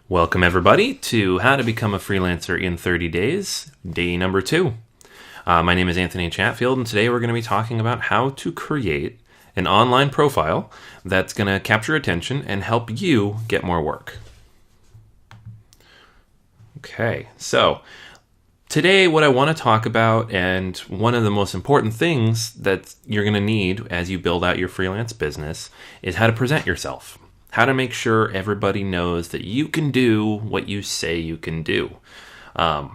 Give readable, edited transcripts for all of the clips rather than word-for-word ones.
Welcome everybody to How to Become a Freelancer in 30 Days, day number 2. My name is Anthony Chatfield, and today we're going to be talking about how to create an online profile that's going to capture attention and help you get more work. Okay, so today what I want to talk about, and one of the most important things that you're going to need as you build out your freelance business, is how to present yourself. How to make sure everybody knows that you can do what you say you can do. A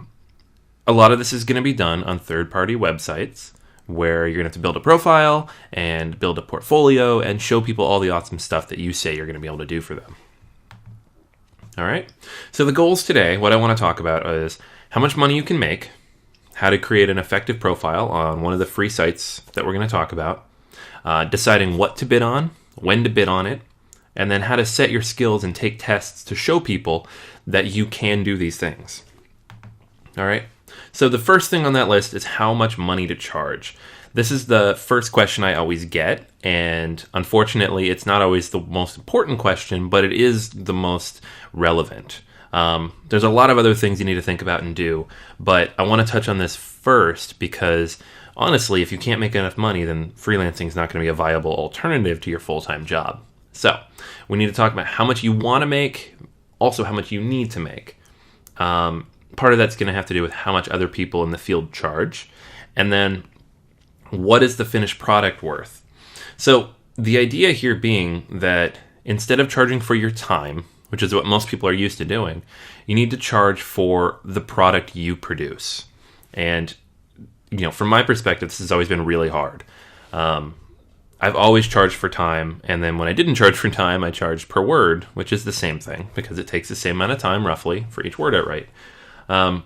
lot of this is going to be done on third-party websites where you're going to have to build a profile and build a portfolio and show people all the awesome stuff that you say you're going to be able to do for them. All right. So the goals today, what I want to talk about is how much money you can make, how to create an effective profile on one of the free sites that we're going to talk about, deciding what to bid on, when to bid on it, and then how to set your skills and take tests to show people that you can do these things. All right. So the first thing on that list is how much money to charge. This is the first question I always get, and unfortunately, it's not always the most important question, but it is the most relevant. There's a lot of other things you need to think about and do, but I want to touch on this first because honestly, if you can't make enough money, then freelancing is not going to be a viable alternative to your full-time job. So we need to talk about how much you want to make, also how much you need to make. Part of that's going to have to do with how much other people in the field charge, and then what is the finished product worth. So the idea here being that instead of charging for your time, which is what most people are used to doing, you need to charge for the product you produce. And from my perspective, this has always been really hard. I've always charged for time, and then when I didn't charge for time, I charged per word, which is the same thing because it takes the same amount of time roughly for each word I write.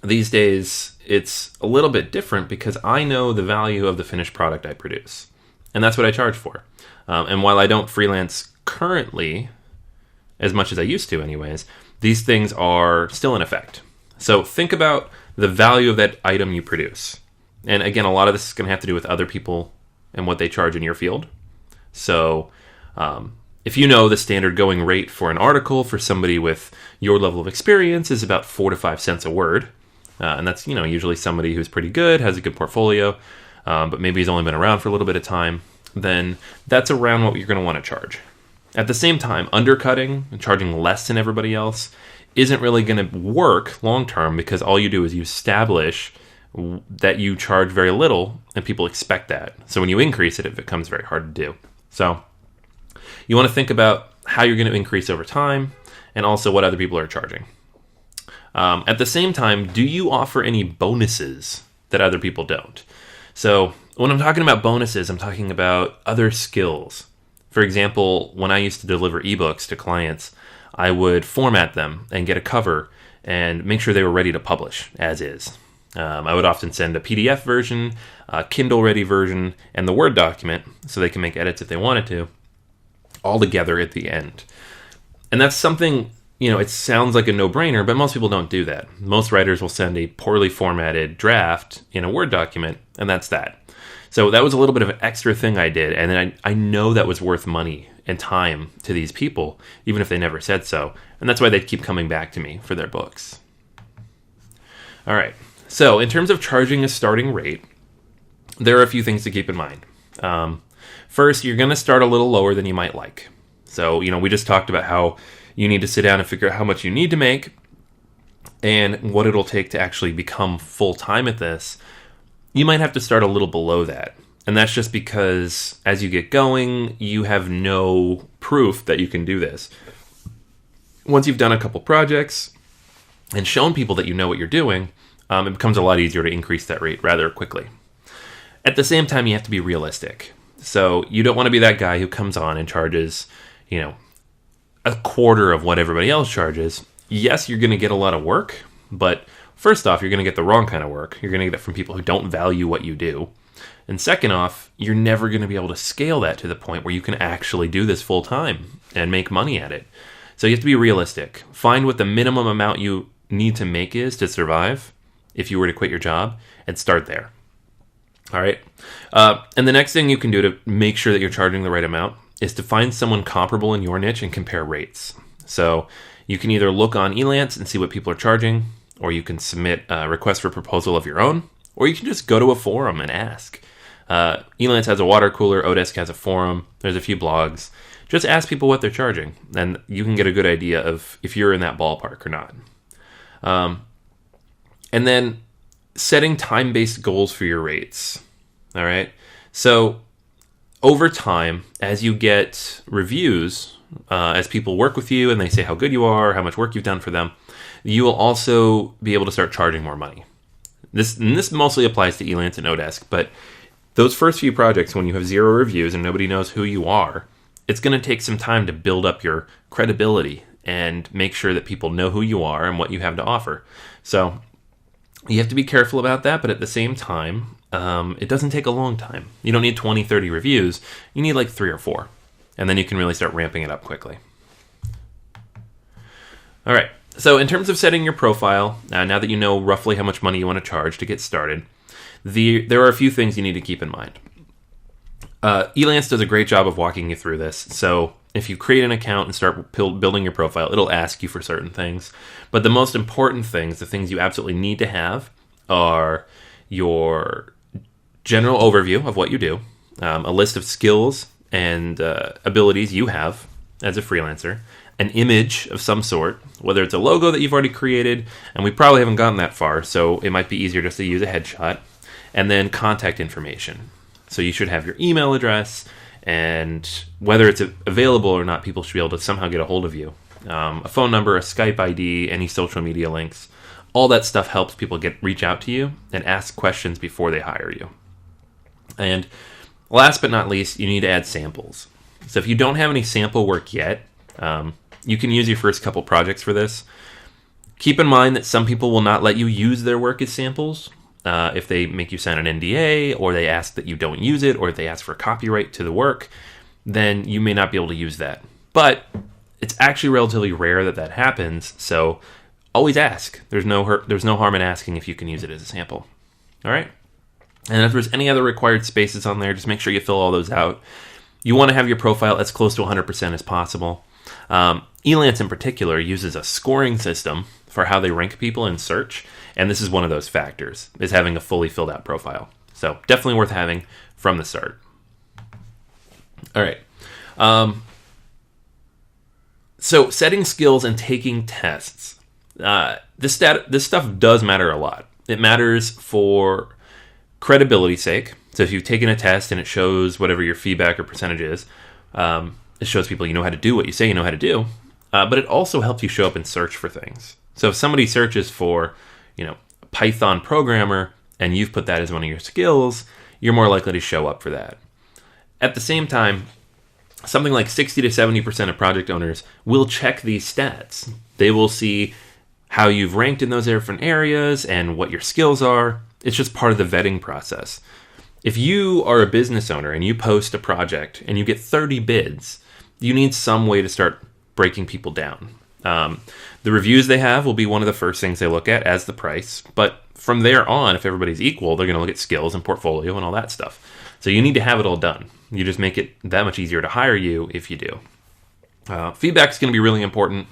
These days, it's a little bit different because I know the value of the finished product I produce, and that's what I charge for. And while I don't freelance currently, as much as I used to anyways, these things are still in effect. So think about the value of that item you produce. And again, a lot of this is going to have to do with other people and what they charge in your field. So if you know the standard going rate for an article for somebody with your level of experience is about 4 to 5 cents a word, and that's usually somebody who's pretty good, has a good portfolio, but maybe he's only been around for a little bit of time, then that's around what you're going to want to charge. At the same time, undercutting and charging less than everybody else isn't really going to work long term because all you do is you establish that you charge very little and people expect that. So when you increase it, it becomes very hard to do. So you want to think about how you're going to increase over time and also what other people are charging. At the same time, do you offer any bonuses that other people don't? So when I'm talking about bonuses, I'm talking about other skills. For example, when I used to deliver ebooks to clients, I would format them and get a cover and make sure they were ready to publish as is. I would often send a PDF version, a Kindle-ready version, and the Word document so they can make edits if they wanted to, all together at the end. And that's something, it sounds like a no-brainer, but most people don't do that. Most writers will send a poorly formatted draft in a Word document, and that's that. So that was a little bit of an extra thing I did, and then I know that was worth money and time to these people, even if they never said so. And that's why they keep coming back to me for their books. All right. So in terms of charging a starting rate, there are a few things to keep in mind. First, you're going to start a little lower than you might like. So, we just talked about how you need to sit down and figure out how much you need to make and what it'll take to actually become full-time at this. You might have to start a little below that. And that's just because as you get going, you have no proof that you can do this. Once you've done a couple projects and shown people that you know what you're doing, it becomes a lot easier to increase that rate rather quickly. At the same time, you have to be realistic. So you don't want to be that guy who comes on and charges, a quarter of what everybody else charges. Yes, you're going to get a lot of work, but first off, you're going to get the wrong kind of work. You're going to get it from people who don't value what you do. And second off, you're never going to be able to scale that to the point where you can actually do this full time and make money at it. So you have to be realistic. Find what the minimum amount you need to make is to survive if you were to quit your job, and start there. All right. And the next thing you can do to make sure that you're charging the right amount is to find someone comparable in your niche and compare rates. So you can either look on Elance and see what people are charging, or you can submit a request for proposal of your own, or you can just go to a forum and ask. Elance has a water cooler, Odesk has a forum, there's a few blogs. Just ask people what they're charging, and you can get a good idea of if you're in that ballpark or not. And then setting time-based goals for your rates. All right. So over time, as you get reviews, as people work with you and they say how good you are, how much work you've done for them, you will also be able to start charging more money. This mostly applies to Elance and Odesk, but those first few projects, when you have 0 reviews and nobody knows who you are, it's going to take some time to build up your credibility and make sure that people know who you are and what you have to offer. So you have to be careful about that, but at the same time, it doesn't take a long time. You don't need 20, 30 reviews. You need like 3 or 4, and then you can really start ramping it up quickly. All right. So in terms of setting your profile, now that you know roughly how much money you want to charge to get started, there are a few things you need to keep in mind. Elance does a great job of walking you through this. So if you create an account and start building your profile, it'll ask you for certain things. But the most important things, the things you absolutely need to have, are your general overview of what you do, a list of skills and abilities you have as a freelancer, an image of some sort, whether it's a logo that you've already created, and we probably haven't gotten that far, so it might be easier just to use a headshot, and then contact information. So you should have your email address, and whether it's available or not, people should be able to somehow get a hold of you. A phone number, a Skype ID, any social media links. All that stuff helps people reach out to you and ask questions before they hire you. And last but not least, you need to add samples. So if you don't have any sample work yet, you can use your first couple projects for this. Keep in mind that some people will not let you use their work as samples. If they make you sign an NDA, or they ask that you don't use it, or if they ask for copyright to the work, then you may not be able to use that. But it's actually relatively rare that happens, so always ask. There's no harm in asking if you can use it as a sample. All right? And if there's any other required spaces on there, just make sure you fill all those out. You want to have your profile as close to 100% as possible. Elance in particular uses a scoring system for how they rank people in search, and this is one of those factors, is having a fully filled out profile. So definitely worth having from the start. All right. So setting skills and taking tests. This stuff does matter a lot. It matters for credibility's sake. So if you've taken a test and it shows whatever your feedback or percentage is, it shows people you know how to do what you say you know how to do. But it also helps you show up and search for things. So if somebody searches for, a Python programmer, and you've put that as one of your skills, you're more likely to show up for that. At the same time, something like 60 to 70% of project owners will check these stats. They will see how you've ranked in those different areas and what your skills are. It's just part of the vetting process. If you are a business owner and you post a project and you get 30 bids, you need some way to start breaking people down. The reviews they have will be one of the first things they look at as the price. But from there on, if everybody's equal, they're going to look at skills and portfolio and all that stuff. So you need to have it all done. You just make it that much easier to hire you if you do. Feedback is going to be really important.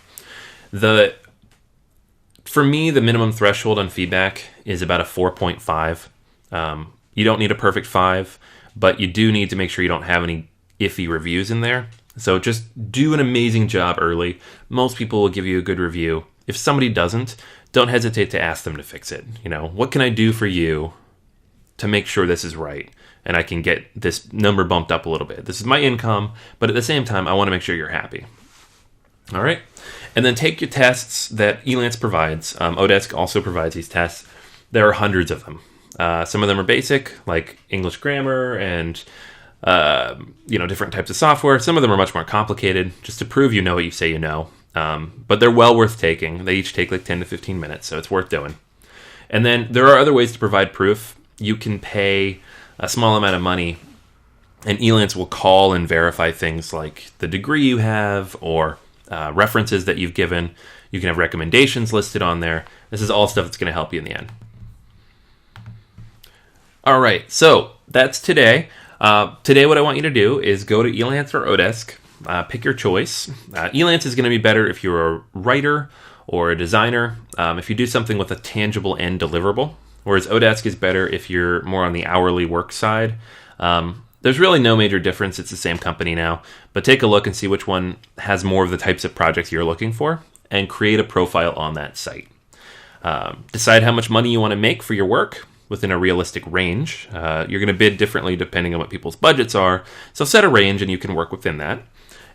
For me, the minimum threshold on feedback is about a 4.5. You don't need a perfect 5, but you do need to make sure you don't have any iffy reviews in there. So just do an amazing job early. Most people will give you a good review. If somebody doesn't, don't hesitate to ask them to fix it. What can I do for you to make sure this is right and I can get this number bumped up a little bit? This is my income, but at the same time, I want to make sure you're happy. All right. And then take your tests that Elance provides. Odesk also provides these tests. There are hundreds of them. Some of them are basic, like English grammar and different types of software. Some of them are much more complicated, just to prove you know what you say you know. But they're well worth taking. They each take like 10 to 15 minutes, so it's worth doing. And then there are other ways to provide proof. You can pay a small amount of money, and Elance will call and verify things like the degree you have or references that you've given. You can have recommendations listed on there. This is all stuff that's going to help you in the end. All right, so that's today. Today what I want you to do is go to Elance or Odesk, Pick your choice. Elance is going to be better if you're a writer or a designer, if you do something with a tangible end deliverable, whereas Odesk is better if you're more on the hourly work side. There's really no major difference. It's the same company now, but take a look and see which one has more of the types of projects you're looking for and create a profile on that site. Decide how much money you want to make for your work within a realistic range. You're going to bid differently depending on what people's budgets are, so set a range and you can work within that.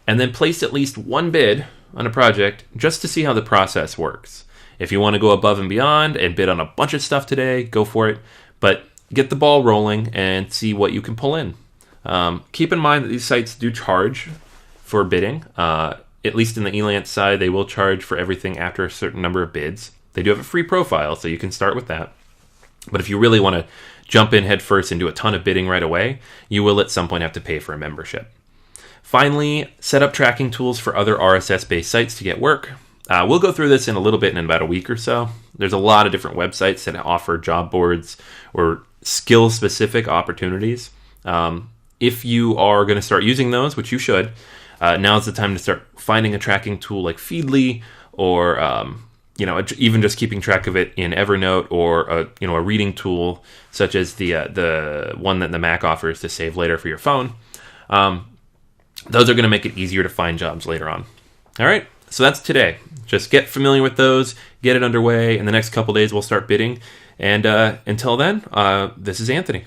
And then place at least one bid on a project just to see how the process works. If you want to go above and beyond and bid on a bunch of stuff today, go for it, but get the ball rolling and see what you can pull in. Keep in mind that these sites do charge for bidding. At least in the Elance side, they will charge for everything after a certain number of bids. They do have a free profile, so you can start with that. But if you really want to jump in head first and do a ton of bidding right away, you will at some point have to pay for a membership. Finally, set up tracking tools for other RSS-based sites to get work. We'll go through this in a little bit in about a week or so. There's a lot of different websites that offer job boards or skill-specific opportunities. If you are going to start using those, which you should, now's the time to start finding a tracking tool like Feedly or even just keeping track of it in Evernote or a reading tool such as the one that the Mac offers to save later for your phone. Those are going to make it easier to find jobs later on. All right, so that's today. Just get familiar with those, get it underway. In the next couple days, we'll start bidding. And until then, this is Anthony.